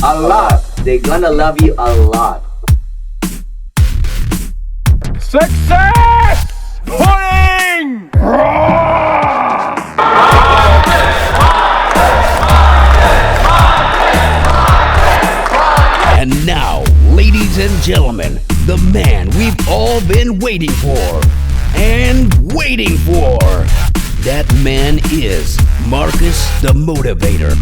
A lot. They're gonna love you a lot. Success! Pudding! And now, ladies and gentlemen, the man we've all been waiting for. And waiting for. That man is Marcus the Motivator.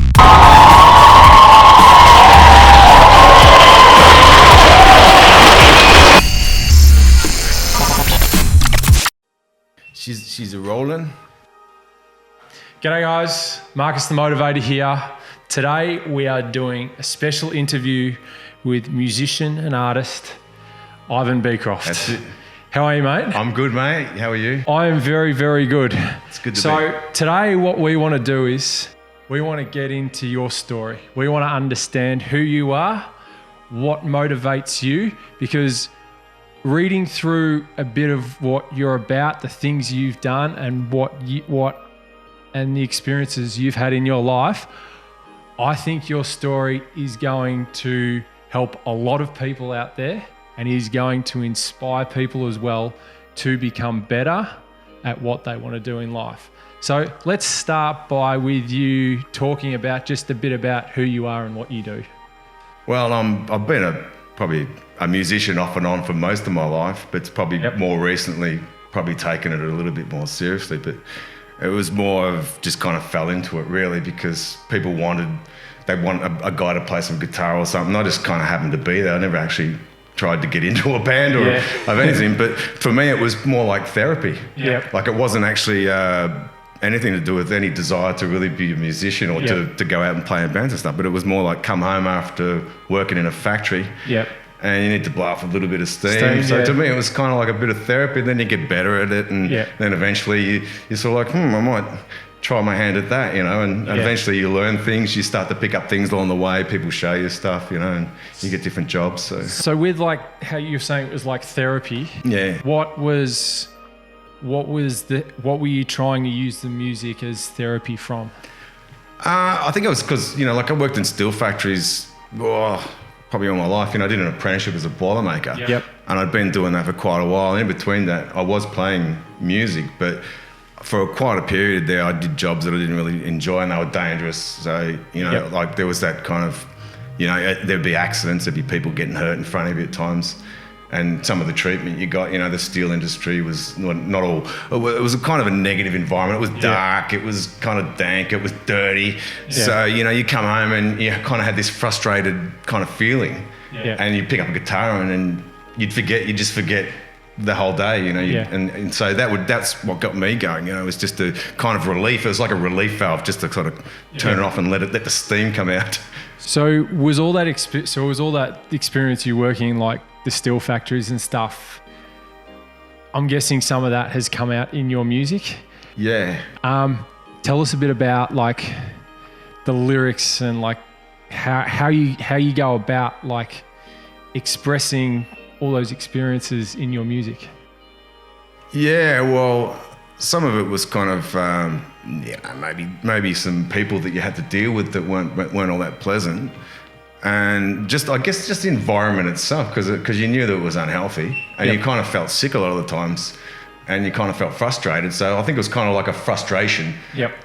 She's a rolling. G'day guys, Marcus the Motivator here. Today we are doing a special interview with musician and artist Ivan Beecroft. That's it. How are you, mate? I'm good, mate. How are you? I am very, very good. It's good to be. So today what we want to do is we want to get into your story. We want to understand who you are, what motivates you, because reading through a bit of what you're about, the things you've done and and the experiences you've had in your life, I think your story is going to help a lot of people out there and is going to inspire people as well to become better at what they want to do in life. So let's start with you talking about just a bit about who you are and what you do. Well, I've been probably a musician off and on for most of my life, but it's probably more recently probably taken it a little bit more seriously. But it was more of just kind of fell into it really because people want a guy to play some guitar or something. I just kind of happened to be there. I never actually tried to get into a band or of anything, but for me it was more like therapy. Like it wasn't actually anything to do with any desire to really be a musician or to go out and play in bands and stuff, but it was more like come home after working in a factory and you need to blow off a little bit of steam. So to me it was kind of like a bit of therapy, then you get better at it and then eventually you're sort of like, I might try my hand at that, and eventually you learn things, you start to pick up things along the way, people show you stuff, and you get different jobs. So with like how you're saying it was like therapy, what were you trying to use the music as therapy from? I think it was because, like I worked in steel factories probably all my life. I did an apprenticeship as a boilermaker. And I'd been doing that for quite a while. In between that, I was playing music, but for quite a period there, I did jobs that I didn't really enjoy and they were dangerous. So, like there was that kind of, there'd be accidents, there'd be people getting hurt in front of you at times. And some of the treatment you got, the steel industry was not all, it was a kind of a negative environment. It was dark, it was kind of dank, it was dirty. So, you come home and you kind of had this frustrated kind of feeling. And you pick up a guitar and then you'd just forget the whole day, and so that's what got me going. It was just a kind of relief. It was like a relief valve, just to sort of turn it off and let the steam come out. So was all that experience you working in like the steel factories and stuff? I'm guessing some of that has come out in your music. Tell us a bit about like the lyrics and like how you go about like expressing all those experiences in your music. Well, some of it was kind of maybe some people that you had to deal with that weren't all that pleasant, and I guess just the environment itself, because you knew that it was unhealthy and you kind of felt sick a lot of the times and you kind of felt frustrated. So I think it was kind of like a frustration.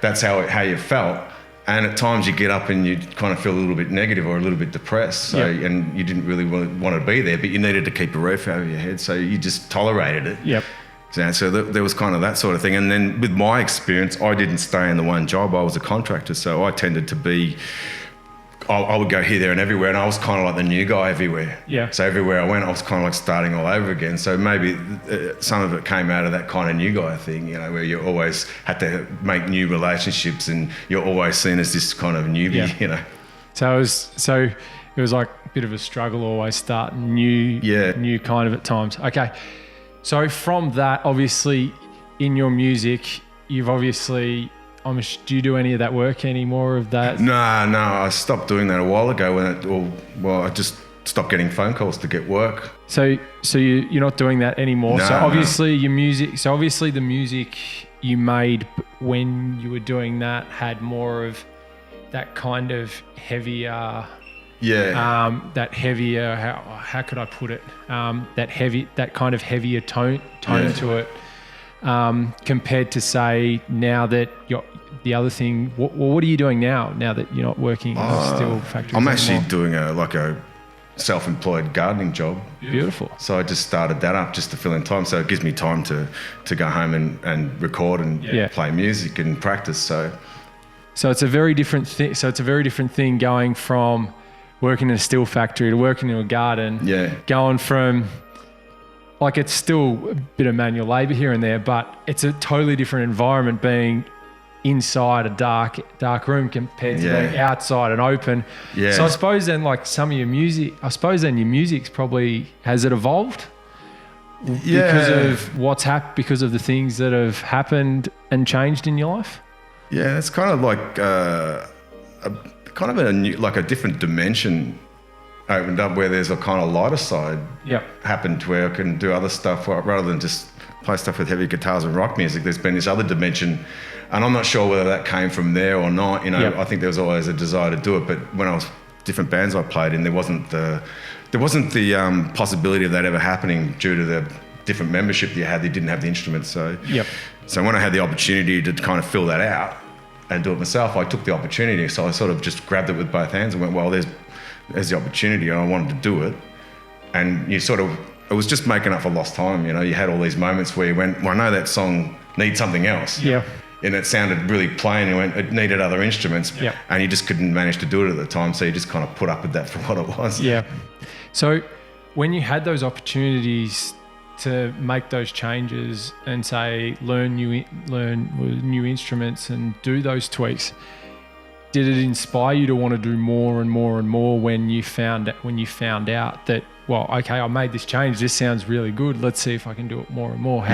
That's how you felt. And at times you get up and you kind of feel a little bit negative or a little bit depressed. So, and you didn't really want to be there, but you needed to keep a roof over your head. So you just tolerated it. So there was kind of that sort of thing. And then with my experience, I didn't stay in the one job. I was a contractor. So I tended to be, I would go here, there and everywhere. And I was kind of like the new guy everywhere. So everywhere I went, I was kind of like starting all over again. So maybe some of it came out of that kind of new guy thing, where you always had to make new relationships and you're always seen as this kind of newbie, So it was like a bit of a struggle always starting new kind of at times. Okay. So from that, obviously in your music, you've obviously, do you do any of that work anymore of that? No, I stopped doing that a while ago I just stopped getting phone calls to get work. So you're not doing that anymore. No, so obviously the music you made when you were doing that had more of that kind of heavier Yeah. That heavier, how could I put it? That kind of heavier tone to it, compared to say now that the other thing. What are you doing now? Now that you're not working in a steel factory? I'm actually doing a self-employed gardening job. Beautiful. So I just started that up just to fill in time. So it gives me time to go home and record and play music and practice. So it's a very different thing. So it's a very different thing going from working in a steel factory to working in a garden. Yeah. Going from, like, it's still a bit of manual labor here and there, but it's a totally different environment being inside a dark room compared to being outside and open. Yeah. So I suppose then, like, some of your music, your music's probably, has it evolved? Yeah. Because of because of the things that have happened and changed in your life? Yeah, it's kind of like a different dimension opened up where there's a kind of lighter side happened where I can do other stuff rather than just play stuff with heavy guitars and rock music. There's been this other dimension, and I'm not sure whether that came from there or not. You know, I think there was always a desire to do it, but when I was different bands I played in, there wasn't the possibility of that ever happening due to the different membership that you had. They didn't have the instruments, so when I had the opportunity to kind of fill that out and do it myself, I took the opportunity. So I sort of just grabbed it with both hands and went, well, there's the opportunity, and I wanted to do it. And it was just making up for lost time. You know, you had all these moments where you went, well, I know that song needs something else. Yeah. And it sounded really plain, and it needed other instruments, and you just couldn't manage to do it at the time. So you just kind of put up with that for what it was. Yeah. So when you had those opportunities to make those changes and say learn new instruments and do those tweaks, did it inspire you to want to do more and more and more when you found out that, well, okay, I made this change, this sounds really good, let's see if I can do it more and more?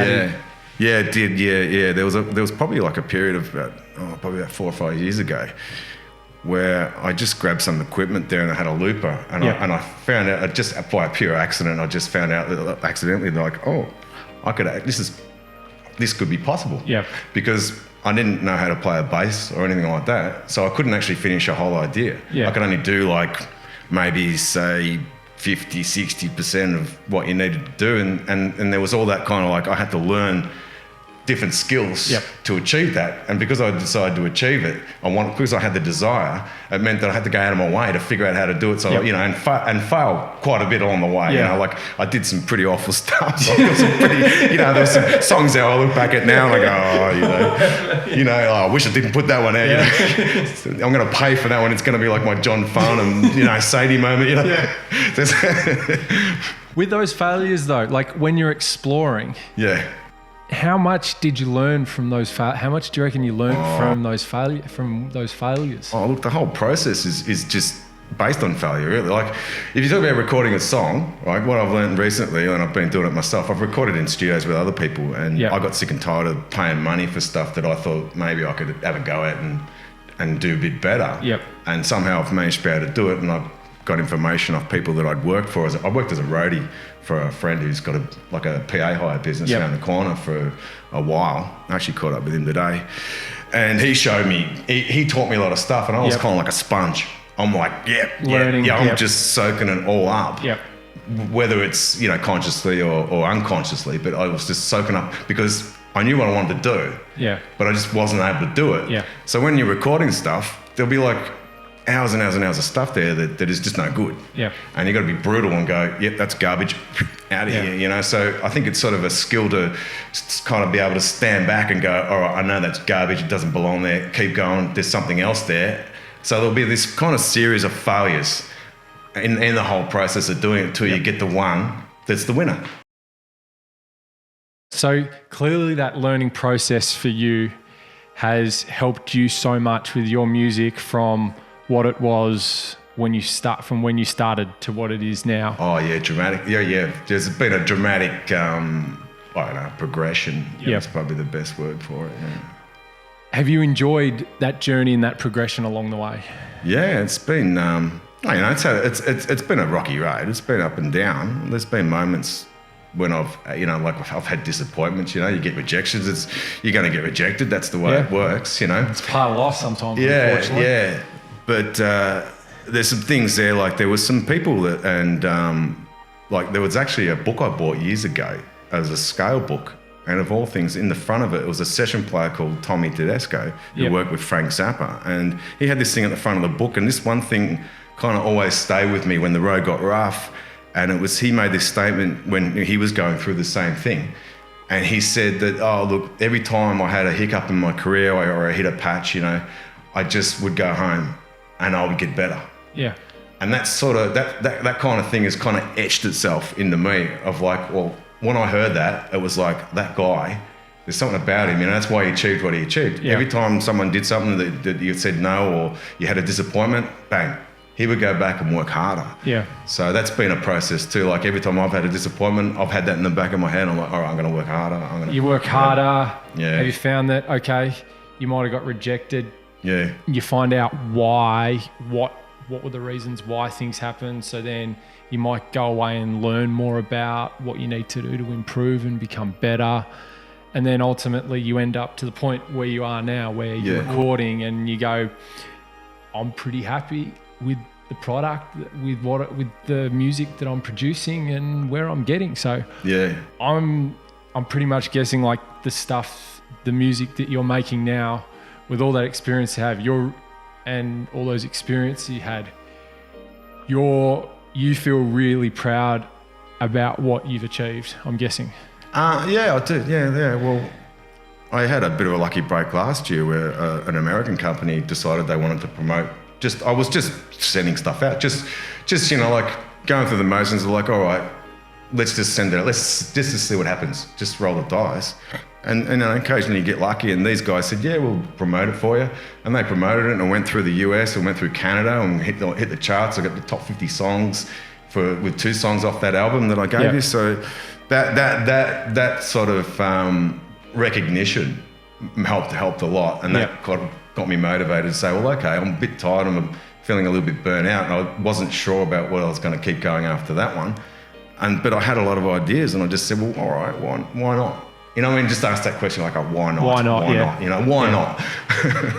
Yeah, it did. Yeah. There was probably like a period of probably about 4 or 5 years ago where I just grabbed some equipment there and I had a looper, and I found out, just by a pure accident, I just found out that accidentally, like, oh, this could be possible. Yeah. Because I didn't know how to play a bass or anything like that, so I couldn't actually finish a whole idea. Yeah. I could only do like maybe say 50, 60% of what you needed to do, and there was all that kind of like, I had to learn different skills to achieve that. And because I decided to achieve it, because I had the desire, it meant that I had to go out of my way to figure out how to do it. So, and fail quite a bit along the way. You know, like I did some pretty awful stuff. So there was some pretty, there was some songs that I look back at now and I go, I wish I didn't put that one out. You know? I'm going to pay for that one. It's going to be like my John Farnham, Sadie moment. With those failures though, like when you're exploring. Yeah. How much did you learn from those? How much do you reckon you learned from those failures? Oh, look, the whole process is just based on failure, really. Like, if you talk about recording a song, right? What I've learned recently, and I've been doing it myself, I've recorded in studios with other people, and I got sick and tired of paying money for stuff that I thought maybe I could have a go at and do a bit better. Yep. And somehow I've managed to be able to do it, and I've got information off people that I'd worked for. I worked as a roadie for a friend who's got a PA hire business around the corner for a while. I actually caught up with him today. And he showed me, he taught me a lot of stuff, and I was kind of like a sponge. I'm like, learning, I'm just soaking it all up. Yep. Whether it's, consciously or unconsciously, but I was just soaking up because I knew what I wanted to do. Yeah. But I just wasn't able to do it. Yeah. So when you're recording stuff, there'll be like hours and hours and hours of stuff there that is just no good. Yeah. And you've got to be brutal and go, yep, that's garbage, out of here, So I think it's sort of a skill to kind of be able to stand back and go, all right, I know that's garbage, it doesn't belong there, keep going, there's something else there. So there'll be this kind of series of failures in the whole process of doing it until you get the one that's the winner. So clearly that learning process for you has helped you so much with your music from what it was when you started to what it is now. Oh yeah, dramatic. Yeah. There's been a dramatic, progression. Yeah, that's probably the best word for it. Yeah. Have you enjoyed that journey and that progression along the way? Yeah, it's been, it's been a rocky road. It's been up and down. There's been moments when I've had disappointments, you get rejections. You're going to get rejected. That's the way it works, It's part of life sometimes, unfortunately. Yeah. But there's some things there. Like there was some people that, and like there was actually a book I bought years ago as a scale book. And of all things, in the front of it was a session player called Tommy Tedesco who worked with Frank Zappa. And he had this thing at the front of the book. And this one thing kind of always stayed with me when the road got rough. And it was, he made this statement when he was going through the same thing. And he said that, oh, look, every time I had a hiccup in my career or I hit a patch, you know, I just would go home and I would get better. Yeah. And that's sort of, that kind of thing has kind of etched itself into me of like, well, when I heard that, it was like, that guy, there's something about him, you know, that's why he achieved what he achieved. Yeah. Every time someone did something that you said no or you had a disappointment, bang, he would go back and work harder. Yeah. So that's been a process too. Like every time I've had a disappointment, I've had that in the back of my head. I'm like, all right, I'm going to work harder. You work harder. Yeah. Have you found that, okay, you might have got rejected. Yeah. You find out why, what were the reasons why things happen. So then you might go away and learn more about what you need to do to improve and become better. And then ultimately you end up to the point where you are now, where you're recording and you go, I'm pretty happy with the product, with the music that I'm producing and where I'm getting. So yeah, I'm pretty much guessing like the music that you're making now, with all that experience you have, and all those experiences you had, you feel really proud about what you've achieved, I'm guessing. Yeah, I do. Yeah. Well, I had a bit of a lucky break last year where an American company decided they wanted to promote. I was just sending stuff out, just you know, like going through the motions of like, all right, let's just send it out. Let's just see what happens. Just roll the dice. And then occasionally you get lucky, and these guys said, yeah, we'll promote it for you. And they promoted it, and it went through the US and went through Canada and hit the charts. I got the top 50 songs with 2 songs off that album that I gave you. So that sort of recognition helped a lot, and that got me motivated to say, well, okay, I'm a bit tired, I'm feeling a little bit burnt out, and I wasn't sure about what I was going to keep going after that one. But I had a lot of ideas, and I just said, well, all right, why not? You know, I mean, just ask that question like, why not? Why not? Why not? You know, why not?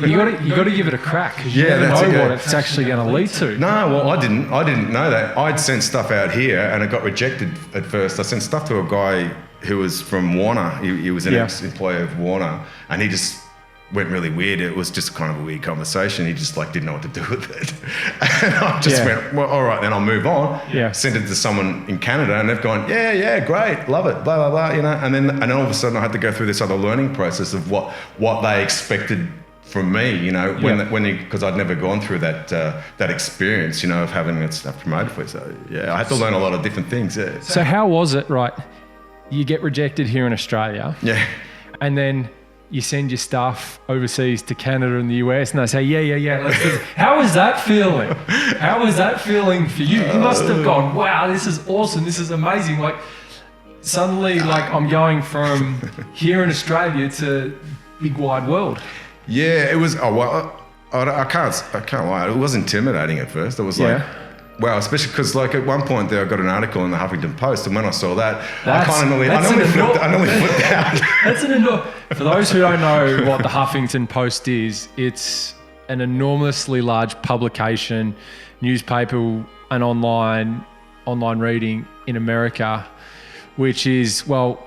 you got to give it a crack, because you never know what it's actually going to lead to. No, well, I didn't know that. I'd sent stuff out here, and it got rejected at first. I sent stuff to a guy who was from Warner. He was an ex-employee of Warner, and he just went really weird. It was just kind of a weird conversation. He just like didn't know what to do with it. And I just went, well, all right, then I'll move on. Yeah. Sent it to someone in Canada, and they've gone, yeah, great, love it, blah, blah, blah, you know. And then all of a sudden I had to go through this other learning process of what they expected from me, you know, because I'd never gone through that experience, you know, of having that stuff promoted for you. So yeah, I had to learn a lot of different things. Yeah. So how was it, right? You get rejected here in Australia. Yeah. And then you send your stuff overseas to Canada and the US, and they say, yeah, let's do it. How was that feeling? How was that feeling for you? You must have gone, wow, this is awesome, this is amazing. Like, suddenly, like, I'm going from here in Australia to big wide world. Yeah, it was, I can't lie, it was intimidating at first. It was like, wow, especially because like at one point there I got an article in the Huffington Post, and when I saw that, I nearly flipped out. That's an enormous. For those who don't know what the Huffington Post is, it's an enormously large publication, newspaper and online reading in America, which is, well,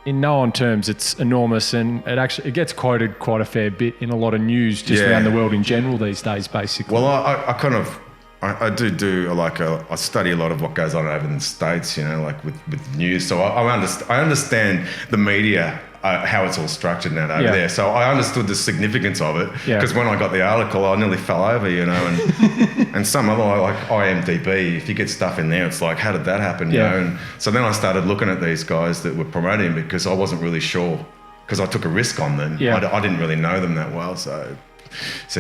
in no terms, it's enormous, and it gets quoted quite a fair bit in a lot of news just around the world in general these days, basically. Well, I do I study a lot of what goes on over in the States, you know, like with news. So I understand the media, how it's all structured now over there. So I understood the significance of it, because when I got the article, I nearly fell over, you know, and some other like IMDb, if you get stuff in there, it's like, how did that happen, you know? And so then I started looking at these guys that were promoting, because I wasn't really sure, because I took a risk on them. I didn't really know them that well, so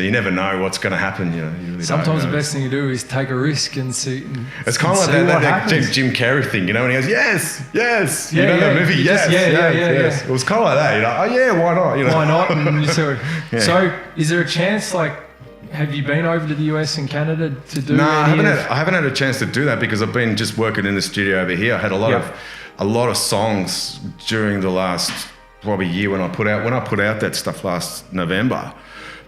you never know what's going to happen, you know. You really Sometimes don't know. The best thing to do is take a risk and see. It's kind of like that Jim Carrey thing, you know, when he goes, yes, you know that movie, yes. It was kind of like that, you know. Oh yeah, why not? You know? Why not? And you sort of, So, is there a chance? Like, have you been over to the US and Canada to do? No, I haven't had a chance to do that, because I've been just working in the studio over here. I had a lot of songs during the last probably year when I put out that stuff last November.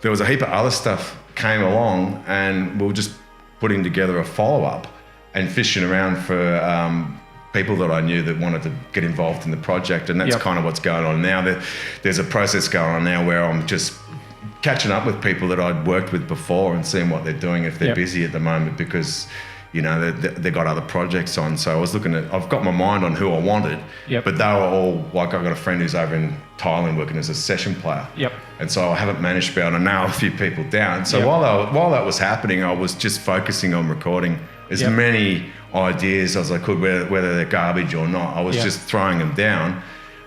There was a heap of other stuff came along, and we were just putting together a follow-up and fishing around for people that I knew that wanted to get involved in the project, and that's kind of what's going on now. There's a process going on now where I'm just catching up with people that I'd worked with before and seeing what they're doing if they're busy at the moment, because you know they got other projects on. So I was looking at, I've got my mind on who I wanted, but they were all like, I've got a friend who's over in Thailand working as a session player, and so I haven't managed to be able to nail a few people down. So while that was happening, I was just focusing on recording as many ideas as I could, whether they're garbage or not. I was just throwing them down,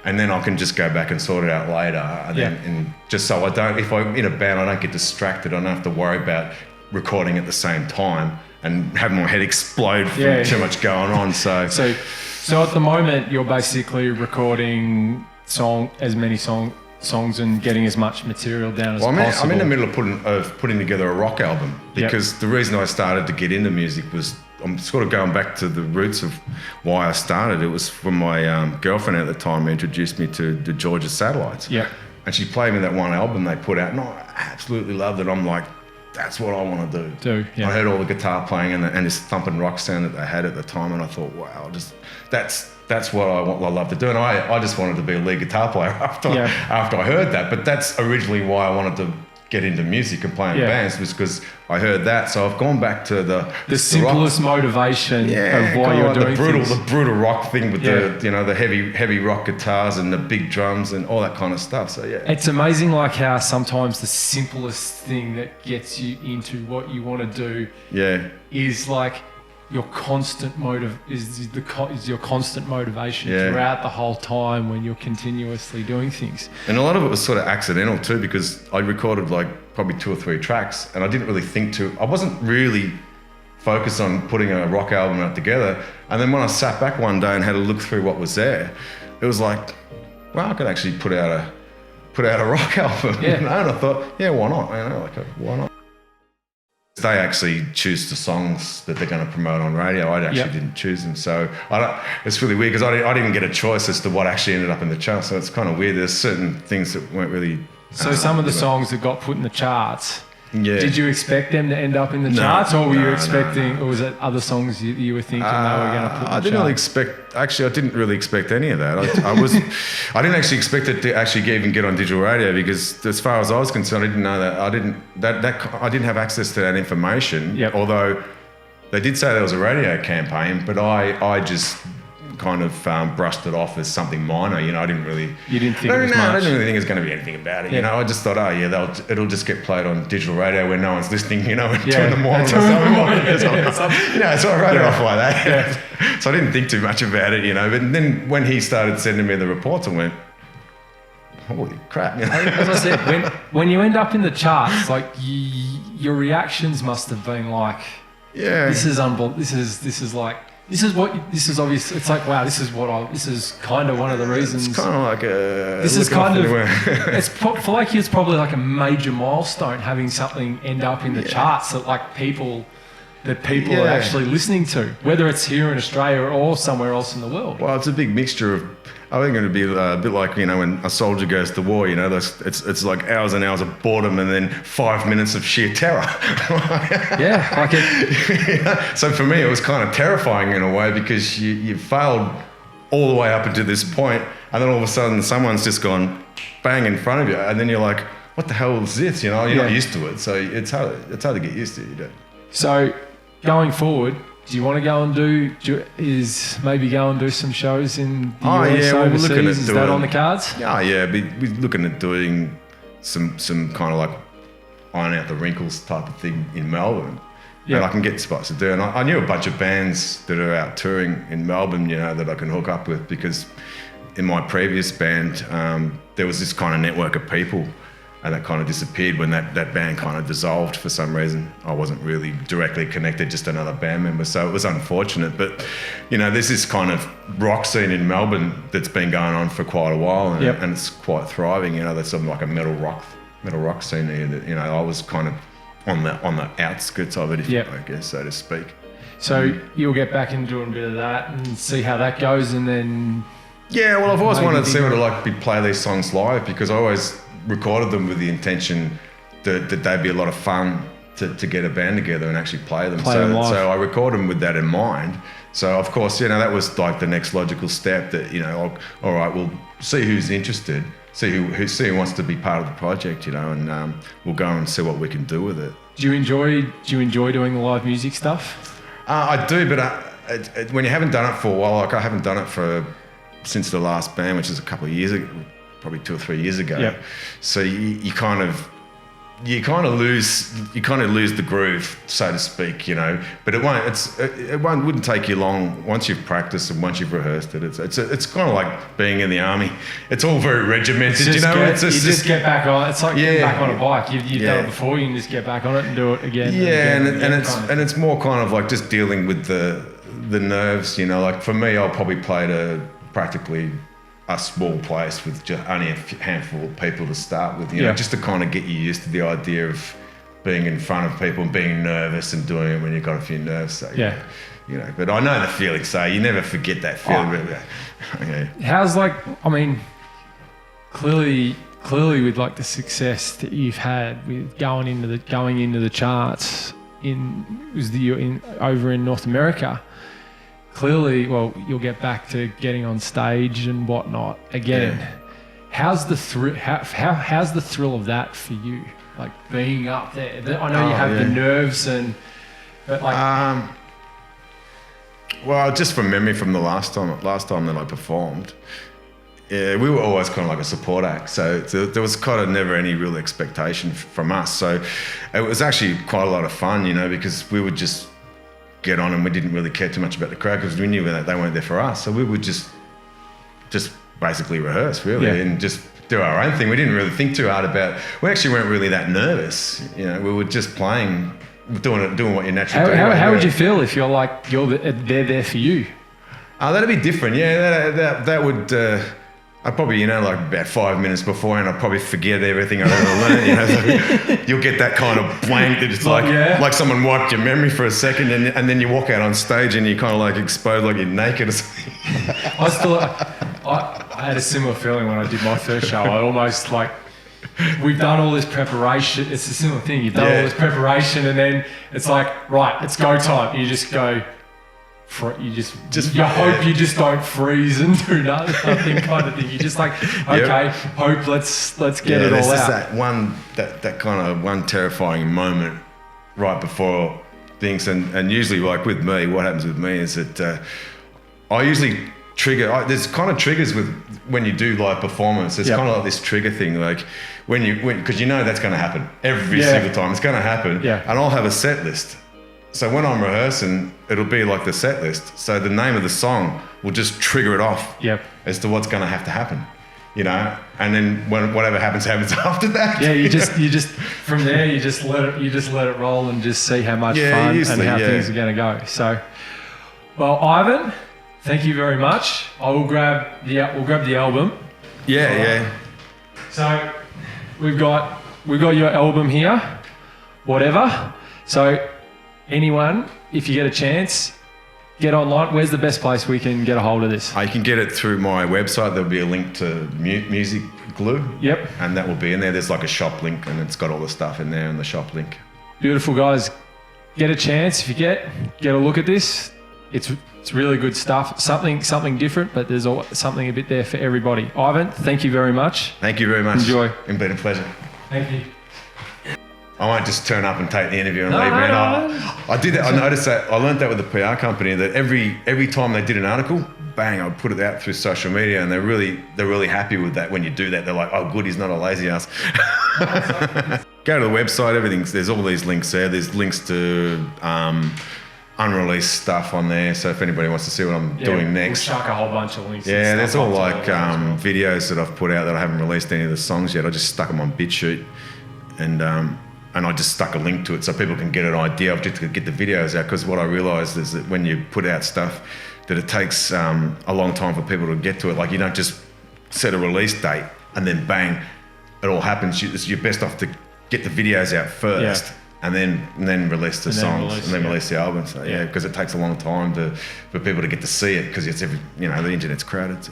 and then I can just go back and sort it out later. And then, and just so I don't, if I'm in a band, I don't get distracted. I don't have to worry about recording at the same time and having my head explode from too much going on. So at the moment, you're basically recording as many songs and getting as much material down as possible. I'm in the middle of putting together a rock album, because the reason I started to get into music was, I'm sort of going back to the roots of why I started. It was when my girlfriend at the time introduced me to the Georgia Satellites. And she played me that one album they put out, and I absolutely loved it. I'm like, that's what I want to do. I heard all the guitar playing and this thumping rock sound that they had at the time, and I thought, wow, that's what I love to do. And I just wanted to be a lead guitar player after I heard that. But that's originally why I wanted to get into music and play in bands, was because I heard that. So I've gone back to the simplest motivation of why you're doing the brutal rock thing with the heavy rock guitars and the big drums and all that kind of stuff. So it's amazing like how sometimes the simplest thing that gets you into what you want to do is like your constant your constant motivation throughout the whole time when you're continuously doing things. And a lot of it was sort of accidental too, because I recorded like probably 2 or 3 tracks, and I didn't really think I wasn't really focused on putting a rock album out together. And then when I sat back one day and had a look through what was there, it was like, well, I could actually put out a rock album. And I thought, why not? Why not? They actually choose the songs that they're going to promote on radio. I actually didn't choose them. So it's really weird, because I didn't get a choice as to what actually ended up in the charts. So it's kind of weird. There's certain things that weren't really... So some of the songs that got put in the charts, did you expect them to end up in the charts, or were you expecting, or was it other songs you were thinking they were going to put in the charts? I didn't really expect any of that. I didn't actually expect it to actually even get on digital radio, because as far as I was concerned, I didn't know that. I didn't have access to that information. Although they did say there was a radio campaign, but I just kind of brushed it off as something minor. I didn't really... You didn't think it was much? I didn't really think there's going to be anything about it. I just thought, it'll just get played on digital radio where no one's listening, at 2 in the morning or something. So I wrote it off like that. So I didn't think too much about it, But then when he started sending me the reports, I went, holy crap. As I said, when you end up in the charts, like your reactions must have been like, this is unbelievable. This is obvious. It's like, wow, this is kind of one of the reasons. It's kind of like for like you, it's probably like a major milestone having something end up in the charts that people are actually listening to, whether it's here in Australia or somewhere else in the world. Well, it's a big mixture of, I think it'd be a bit like, when a soldier goes to war, it's like hours and hours of boredom and then 5 minutes of sheer terror. So for me, it was kind of terrifying in a way, because you failed all the way up until this point, and then all of a sudden someone's just gone bang in front of you, and then you're like, what the hell is this? You're not used to it, so it's hard to get used to. So going forward, do you want to go and do some shows in the US overseas? We're looking at that on the cards? We're looking at doing some kind of like iron out the wrinkles type of thing in Melbourne. And I can get spots to do. And I knew a bunch of bands that are out touring in Melbourne, that I can hook up with, because in my previous band, there was this kind of network of people, and that kind of disappeared when that band kind of dissolved for some reason. I wasn't really directly connected, just another band member, so it was unfortunate. But, there's this kind of rock scene in Melbourne that's been going on for quite a while, and it's quite thriving. There's sort of like a metal rock scene there that, I was kind of on the outskirts of it, I guess, so to speak. So you'll get back into doing a bit of that and see how that goes, and then... Yeah, well, I've always wanted to see what it'd play these songs live, because I always recorded them with the intention that they'd be a lot of fun to get a band together and actually play them. Play them live. So I record them with that in mind. So of course, that was like the next logical step. That all right, we'll see who's interested, see who wants to be part of the project, and we'll go and see what we can do with it. Do you enjoy doing the live music stuff? I do, but when you haven't done it for a while, like I haven't done it since the last band, which is a couple of years ago, probably 2 or 3 years ago. Yep. So you kind of lose the groove, so to speak, But it wouldn't take you long once you've practiced and once you've rehearsed it. It's kind of like being in the army. It's all very regimented, You just get back on. It's like getting back on a bike. You've done it before. You can just get back on it and do it again. And it's more kind of like just dealing with the nerves. Like for me, I'll probably play to practically a small place with just only a handful of people to start with, just to kind of get you used to the idea of being in front of people and being nervous and doing it when you've got a few nerves. So, but I know the feeling, so you never forget that feeling. How's clearly with like the success that you've had with going into the charts over in North America. Clearly, well, you'll get back to getting on stage and whatnot again. Yeah. How's the thrill of that for you? Like being up there. I know you have the nerves but like. Well, just from memory from the last time that I performed, we were always kind of like a support act. So there was kind of never any real expectation from us. So it was actually quite a lot of fun, because we would just get on and we didn't really care too much about the crowd because we knew that they weren't there for us. So we would just basically rehearse really and just do our own thing. We didn't really think too hard about. We actually weren't really that nervous. We were just playing, doing what you naturally do. How would you feel if they're there for you? That'd be different. Yeah, that would. I'd probably, like about 5 minutes beforehand, I'd probably forget everything I'd ever learned. So you'll get that kind of blank that it's like someone wiped your memory for a second, and then you walk out on stage and you kind of like exposed like you're naked or something. I had a similar feeling when I did my first show. I almost like, we've done all this preparation. It's a similar thing. You've done all this preparation, and then it's like, right, it's go time. You just go. You hope you just don't freeze and do nothing kind of thing. You're just like, okay, hope let's get it all out. That kind of one terrifying moment right before things, and usually like with me, what happens with me is that I usually trigger. There's kind of triggers with when you do live performance. There's kind of like this trigger thing, like because that's going to happen every single time. It's going to happen, and I'll have a set list. So when I'm rehearsing, it'll be like the set list. So the name of the song will just trigger it off as to what's going to have to happen, And then whatever happens after that. Yeah, you just from there you just let it roll and just see how much fun and how things are going to go. So, well, Ivan, thank you very much. We'll grab the album. Yeah. So we've got your album here. Whatever. So. Anyone, if you get a chance, get online. Where's the best place we can get a hold of this? You can get it through my website. There'll be a link to Music Glue. Yep. And that will be in there. There's like a shop link, and it's got all the stuff in there in the shop link. Beautiful, guys. Get a chance if you get a look at this. It's really good stuff. Something different, but there's something a bit there for everybody. Ivan, thank you very much. Thank you very much. Enjoy. It's been a pleasure. Thank you. I won't just turn up and take the interview and leave, man. I did that. I noticed that. I learned that with the PR company, that every time they did an article, bang, I'd put it out through social media, and they're really happy with that. When you do that, they're like, oh, good, he's not a lazy ass. Go to the website. There's all these links there. There's links to unreleased stuff on there. So if anybody wants to see what I'm doing next, we'll chuck a whole bunch of links. Yeah, there's all like videos that I've put out that I haven't released any of the songs yet. I just stuck them on BitChute, and I just stuck a link to it so people can get an idea of just to get the videos out. Because what I realised is that when you put out stuff, that it takes a long time for people to get to it. Like you don't just set a release date and then bang, it all happens. You're best off to get the videos out first and then release the songs and then release the album. So because it takes a long time for people to get to see it because the internet's crowded.